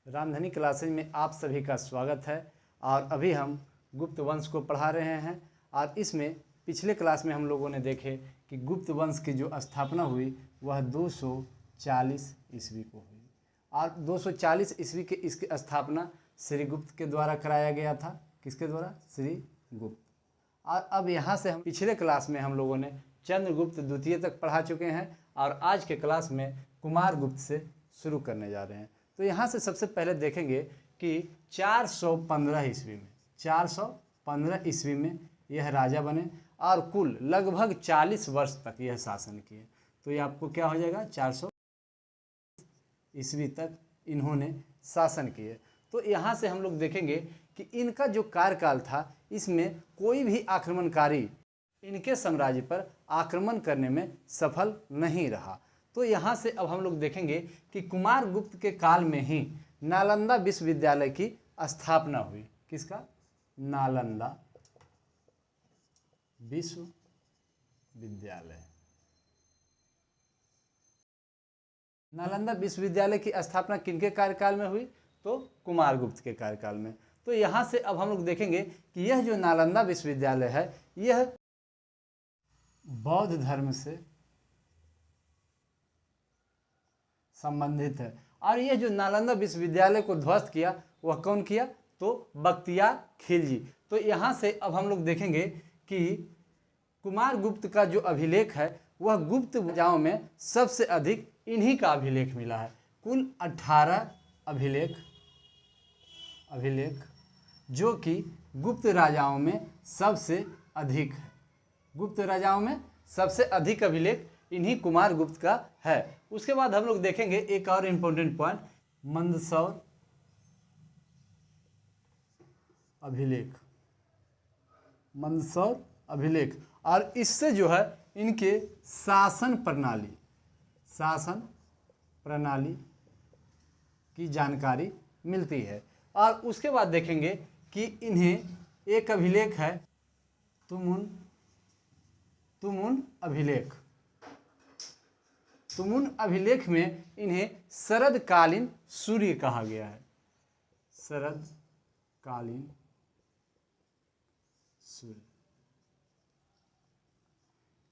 Ramdhani classes में आप सभी का स्वागत है। और अभी हम गुप्त वंश को पढ़ा रहे हैं। और इसमें पिछले क्लास में हम लोगों ने देखे कि गुप्त वंश की जो स्थापना हुई वह 240 ईस्वी को हुई। और 240 ईस्वी के इसकी स्थापना श्री गुप्त के द्वारा कराया गया था। किसके द्वारा? श्री गुप्त। और अब यहाँ से हम पिछले क्लास में हम लोगों ने चंद्रगुप्त द्वितीय तक पढ़ा चुके हैं और आज के क्लास में कुमार गुप्त से शुरू करने जा रहे हैं। तो यहाँ से सबसे पहले देखेंगे कि 415 ईस्वी में यह राजा बने और कुल लगभग 40 वर्ष तक यह शासन किए। तो ये आपको क्या हो जाएगा? 400 ईस्वी तक इन्होंने शासन किए। तो यहाँ से हम लोग देखेंगे कि इनका जो कार्यकाल था इसमें कोई भी आक्रमणकारी इनके साम्राज्य पर आक्रमण करने में सफल नहीं रहा। तो यहाँ से अब हम लोग देखेंगे कि कुमार गुप्त के काल में ही नालंदा विश्वविद्यालय की स्थापना हुई। किसका? नालंदा विश्वविद्यालय। नालंदा विश्वविद्यालय की स्थापना किनके कार्यकाल में हुई? तो कुमार गुप्त के कार्यकाल में। तो यहाँ से अब हम लोग देखेंगे कि यह जो नालंदा विश्वविद्यालय है यह बौद्ध धर्म से संबंधित है। और यह जो नालंदा विश्वविद्यालय को ध्वस्त किया वह कौन किया? तो बख्तियार खिलजी। तो यहाँ से अब हम लोग देखेंगे कि कुमार गुप्त का जो अभिलेख है वह गुप्त राजाओं में सबसे अधिक इन्हीं का अभिलेख मिला है। कुल 18 अभिलेख जो कि गुप्त राजाओं में सबसे अधिक है। गुप्त राजाओं में सबसे अधिक अभिलेख इन्हीं कुमार गुप्त का है। उसके बाद हम लोग देखेंगे एक और इम्पोर्टेंट पॉइंट, मंदसौर अभिलेख। और इससे जो है इनके शासन प्रणाली की जानकारी मिलती है। और उसके बाद देखेंगे कि इन्हें एक अभिलेख है तुमुन अभिलेख में इन्हें शरदकालीन सूर्य कहा गया है। शरदकालीन सूर्य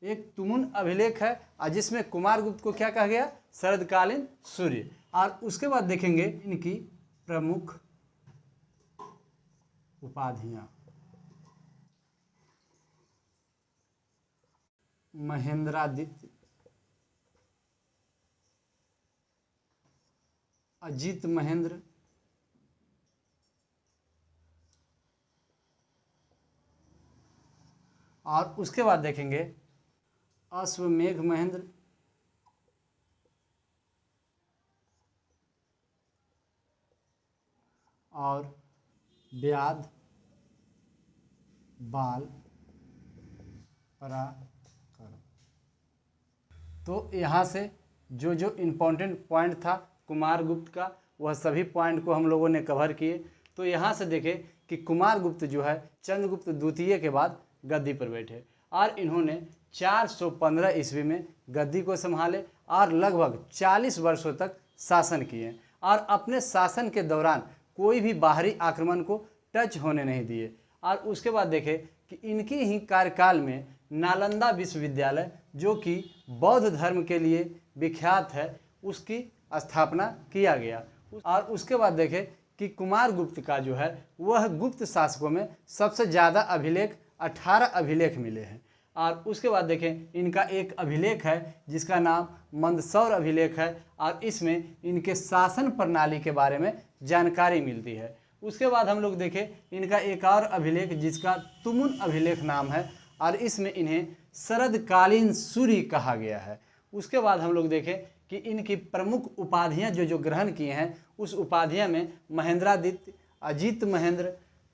एक तुमुन अभिलेख है और जिसमें कुमार गुप्त को क्या कहा गया? शरदकालीन सूर्य। और उसके बाद देखेंगे इनकी प्रमुख उपाधियां। महेंद्रादित्य, अजीत महेंद्र, और उसके बाद देखेंगे अश्वमेघ महेंद्र, और व्याध बाल पराक्रम। तो यहाँ से जो जो इम्पोर्टेंट पॉइंट था कुमार गुप्त का वह सभी पॉइंट को हम लोगों ने कवर किए। तो यहाँ से देखें कि कुमार गुप्त जो है चंद्रगुप्त द्वितीय के बाद गद्दी पर बैठे और इन्होंने 415 ईस्वी में गद्दी को संभाले और लगभग 40 वर्षों तक शासन किए। और अपने शासन के दौरान कोई भी बाहरी आक्रमण को टच होने नहीं दिए। और उसके बाद देखें कि इनकी ही कार्यकाल में नालंदा विश्वविद्यालय जो कि बौद्ध धर्म के लिए विख्यात है उसकी स्थापना किया गया। और उसके बाद देखें कि कुमार गुप्त का जो है वह गुप्त शासकों में सबसे ज़्यादा अभिलेख 18 अभिलेख मिले हैं। और उसके बाद देखें इनका एक अभिलेख है जिसका नाम मंदसौर अभिलेख है और इसमें इनके शासन प्रणाली के बारे में जानकारी मिलती है। उसके बाद हम लोग देखें इनका एक और अभिलेख जिसका तुमुन अभिलेख नाम है और इसमें इन्हें शरदकालीन सूर्य कहा गया है। उसके बाद हम लोग देखें कि इनकी प्रमुख उपाधियां जो ग्रहण किए हैं उस उपाधियां में महेंद्रादित्य, अजीत महेंद्र,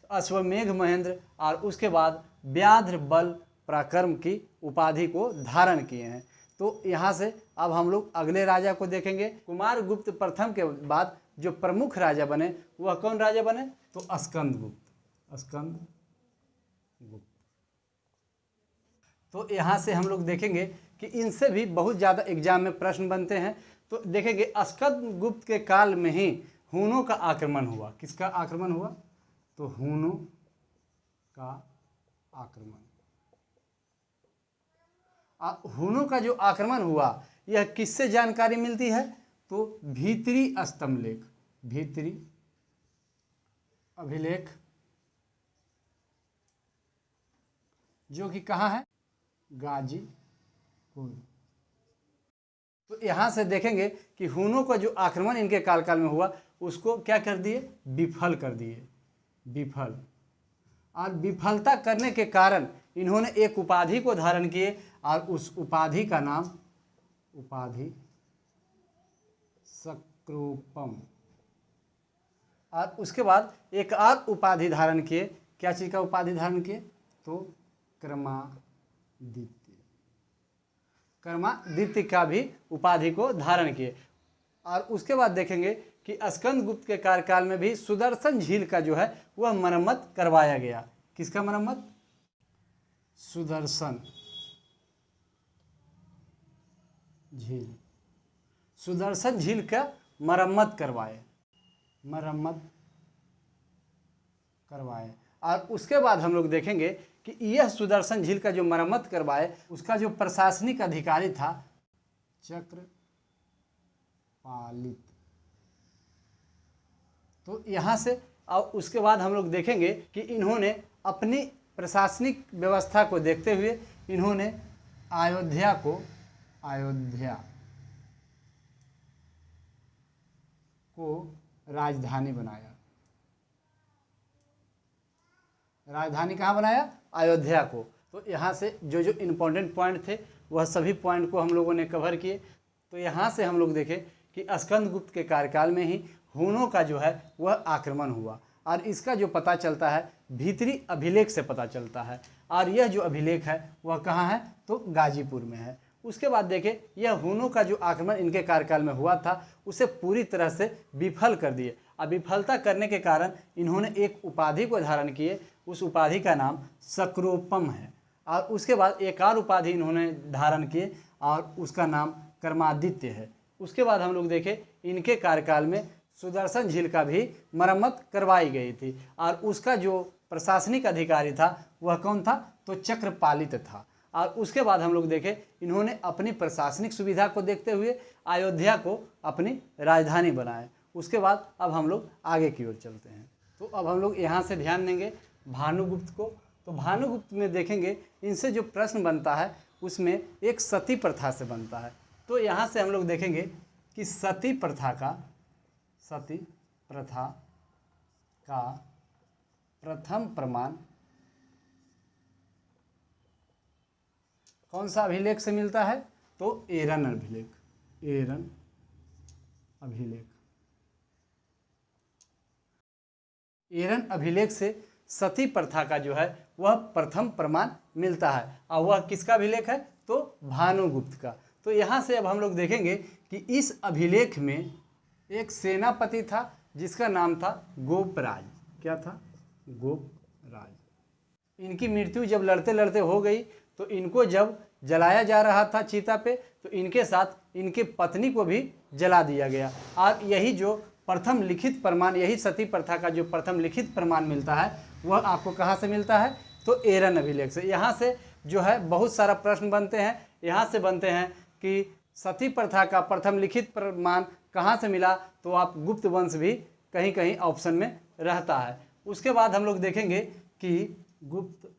अश्वमेघ महेंद्र और उसके बाद व्याध बल पराक्रम की उपाधि को धारण किए हैं। तो यहाँ से अब हम लोग अगले राजा को देखेंगे। कुमार गुप्त प्रथम के बाद जो प्रमुख राजा बने वह कौन राजा बने? तो स्कंदगुप्त। तो यहाँ से हम लोग देखेंगे कि इनसे भी बहुत ज़्यादा एग्जाम में प्रश्न बनते हैं। तो देखेंगे स्कंदगुप्त के काल में ही हूनों का आक्रमण हुआ। किसका आक्रमण हुआ? तो हूनों का आक्रमण। हूनों का जो आक्रमण हुआ यह किससे जानकारी मिलती है? तो भीतरी स्तंभलेख, भीतरी अभिलेख, जो कि कहाँ है? गाजीपुर। तो यहाँ से देखेंगे कि हूनों का जो आक्रमण इनके कालकाल में हुआ उसको क्या कर दिए? विफल कर दिए, विफल। और विफलता करने के कारण इन्होंने एक उपाधि को धारण किए और उस उपाधि का नाम उपाधि सक्रोपम। और उसके बाद एक और उपाधि धारण किए। क्या चीज़ का उपाधि धारण किए? तो क्रमादित्य, क्रमादित्य का भी उपाधि को धारण किए। और उसके बाद देखेंगे कि स्कंदगुप्त के कार्यकाल में भी सुदर्शन झील का जो है वह मरम्मत करवाया गया। किसका मरम्मत? सुदर्शन झील, सुदर्शन झील का मरम्मत करवाए, मरम्मत करवाए। और उसके बाद हम लोग देखेंगे कि यह सुदर्शन झील का जो मरम्मत करवाए उसका जो प्रशासनिक अधिकारी था चक्रपालित। तो यहाँ से और उसके बाद हम लोग देखेंगे कि इन्होंने अपनी प्रशासनिक व्यवस्था को देखते हुए इन्होंने अयोध्या को राजधानी बनाया। राजधानी कहाँ बनाया? अयोध्या को। तो यहाँ से जो जो इम्पोर्टेंट पॉइंट थे वह सभी पॉइंट को हम लोगों ने कवर किए। तो यहाँ से हम लोग देखें कि स्कंदगुप्त के कार्यकाल में ही हूनों का जो है वह आक्रमण हुआ और इसका जो पता चलता है भीतरी अभिलेख से पता चलता है। और यह जो अभिलेख है वह कहाँ है? तो गाजीपुर में है। उसके बाद देखें यह हूनों का जो आक्रमण इनके कार्यकाल में हुआ था उसे पूरी तरह से विफल कर दिए। अब विफलता करने के कारण इन्होंने एक उपाधि को धारण किए, उस उपाधि का नाम सक्रोपम है। और उसके बाद एक और उपाधि इन्होंने धारण किए और उसका नाम क्रमादित्य है। उसके बाद हम लोग देखें इनके कार्यकाल में सुदर्शन झील का भी मरम्मत करवाई गई थी और उसका जो प्रशासनिक अधिकारी था वह कौन था? तो चक्रपालित था। और उसके बाद हम लोग देखें इन्होंने अपनी प्रशासनिक सुविधा को देखते हुए अयोध्या को अपनी राजधानी बनाए। उसके बाद अब हम लोग आगे की ओर चलते हैं। तो अब हम लोग यहाँ से ध्यान देंगे भानुगुप्त को। तो भानुगुप्त में देखेंगे इनसे जो प्रश्न बनता है उसमें एक सती प्रथा से बनता है। तो यहाँ से हम लोग देखेंगे कि सती प्रथा का प्रथम प्रमाण कौन सा अभिलेख से मिलता है? तो एरन अभिलेख, एरन अभिलेख। एरन अभिलेख से सती प्रथा का जो है वह प्रथम प्रमाण मिलता है और वह किसका अभिलेख है? तो भानुगुप्त का। तो यहाँ से अब हम लोग देखेंगे कि इस अभिलेख में एक सेनापति था जिसका नाम था गोपराज। क्या था? गोपराज। इनकी मृत्यु जब लड़ते लड़ते हो गई तो इनको जब जलाया जा रहा था चिता पे तो इनके साथ इनके पत्नी को भी जला दिया गया। और यही जो प्रथम लिखित प्रमाण, यही सती प्रथा का जो प्रथम लिखित प्रमाण मिलता है वह आपको कहाँ से मिलता है? तो एरन अभिलेख से। यहाँ से जो है बहुत सारा प्रश्न बनते हैं। यहाँ से बनते हैं कि सती प्रथा का प्रथम लिखित प्रमाण कहाँ से मिला? तो आप गुप्त वंश भी कहीं कहीं ऑप्शन में रहता है। उसके बाद हम लोग देखेंगे कि गुप्त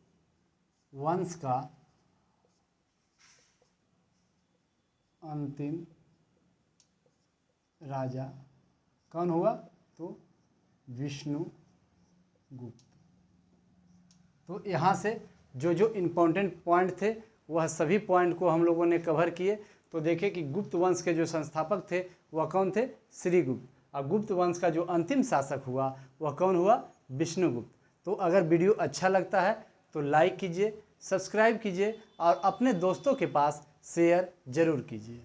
वंश का अंतिम राजा कौन हुआ? तो विष्णुगुप्त। तो यहाँ से जो जो इम्पोर्टेंट पॉइंट थे वह सभी पॉइंट को हम लोगों ने कवर किए। तो देखें कि गुप्त वंश के जो संस्थापक थे वह कौन थे? श्रीगुप्त। और गुप्त वंश का जो अंतिम शासक हुआ वह कौन हुआ? विष्णुगुप्त। तो अगर वीडियो अच्छा लगता है तो लाइक कीजिए, सब्सक्राइब कीजिए और अपने दोस्तों के पास शेयर जरूर कीजिए।